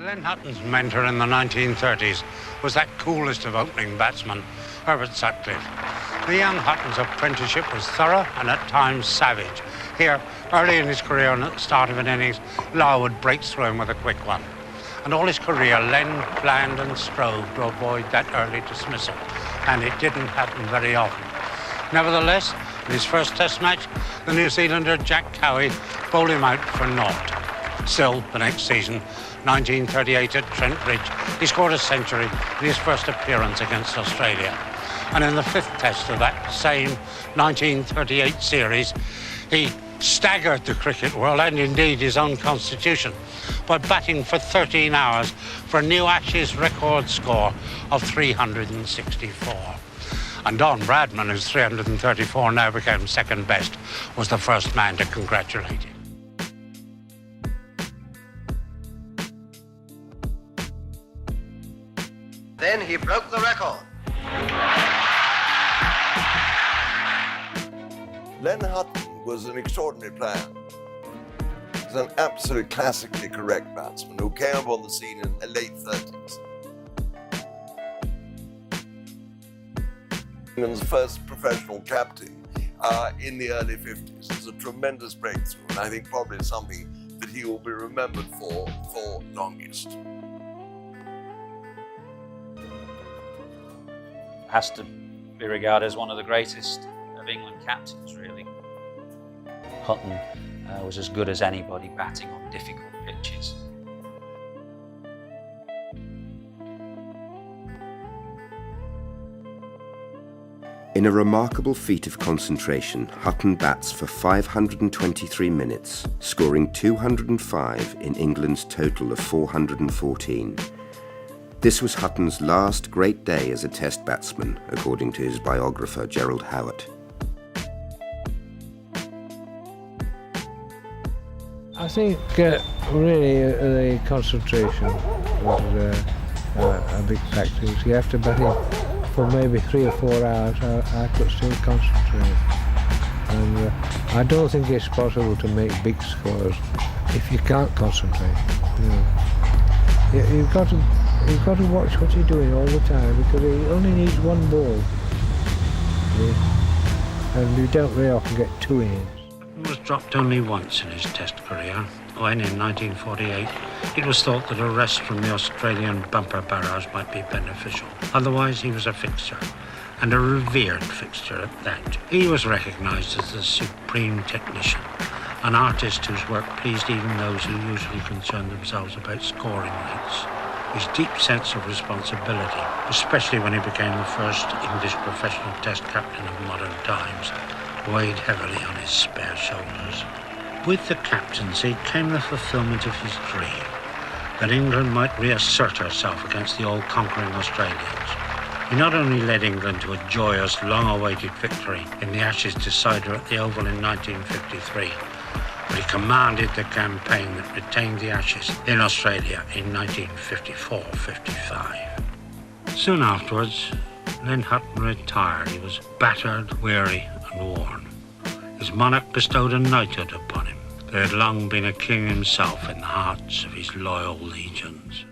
Len Hutton's mentor in the 1930s was that coolest of opening batsmen, Herbert Sutcliffe. The young Hutton's apprenticeship was thorough and at times savage. Here, early in his career and at the start of an innings, Larwood breaks through him with a quick one. And all his career, Len planned and strove to avoid that early dismissal, and it didn't happen very often. Nevertheless, in his first Test match, the New Zealander Jack Cowie bowled him out for naught. Still, the next season, 1938 at Trent Bridge, he scored a century in his first appearance against Australia. And in the fifth Test of that same 1938 series, he staggered the cricket world and indeed his own constitution by batting for 13 hours for a new Ashes record score of 364. And Don Bradman, whose 334 now became second best, was the first man to congratulate him. Then he broke the record. Len Hutton was an extraordinary player. He was an absolute classically correct batsman who came up on the scene in the late 30s. England's first professional captain in the early 50s. It was a tremendous breakthrough, and I think probably something that he will be remembered for longest. Has to be regarded as one of the greatest of England captains, really. Hutton was as good as anybody batting on difficult pitches. In a remarkable feat of concentration, Hutton bats for 523 minutes, scoring 205 in England's total of 414. This was Hutton's last great day as a Test batsman, according to his biographer Gerald Howard. I think really the concentration was a big factor. You have to bat him for maybe 3 or 4 hours. I could still concentrate, and I don't think it's possible to make big scores if you can't concentrate. You've got to watch what you're doing all the time, because he only needs one ball, and you don't very often get 2 innings. He was dropped only once in his Test career, when in 1948 it was thought that a rest from the Australian bumper barrows might be beneficial. Otherwise he was a fixture, and a revered fixture at that. He was recognised as the supreme technician, an artist whose work pleased even those who usually concerned themselves about scoring rates. His deep sense of responsibility, especially when he became the first English professional Test captain of modern times, weighed heavily on his spare shoulders. With the captaincy came the fulfilment of his dream, that England might reassert herself against the all-conquering Australians. He not only led England to a joyous, long-awaited victory in the Ashes decider at the Oval in 1953, but he commanded the campaign that retained the Ashes in Australia in 1954-55. Soon afterwards, Len Hutton retired. He was battered, weary and worn. His monarch bestowed a knighthood upon him. There had long been a king himself in the hearts of his loyal legions.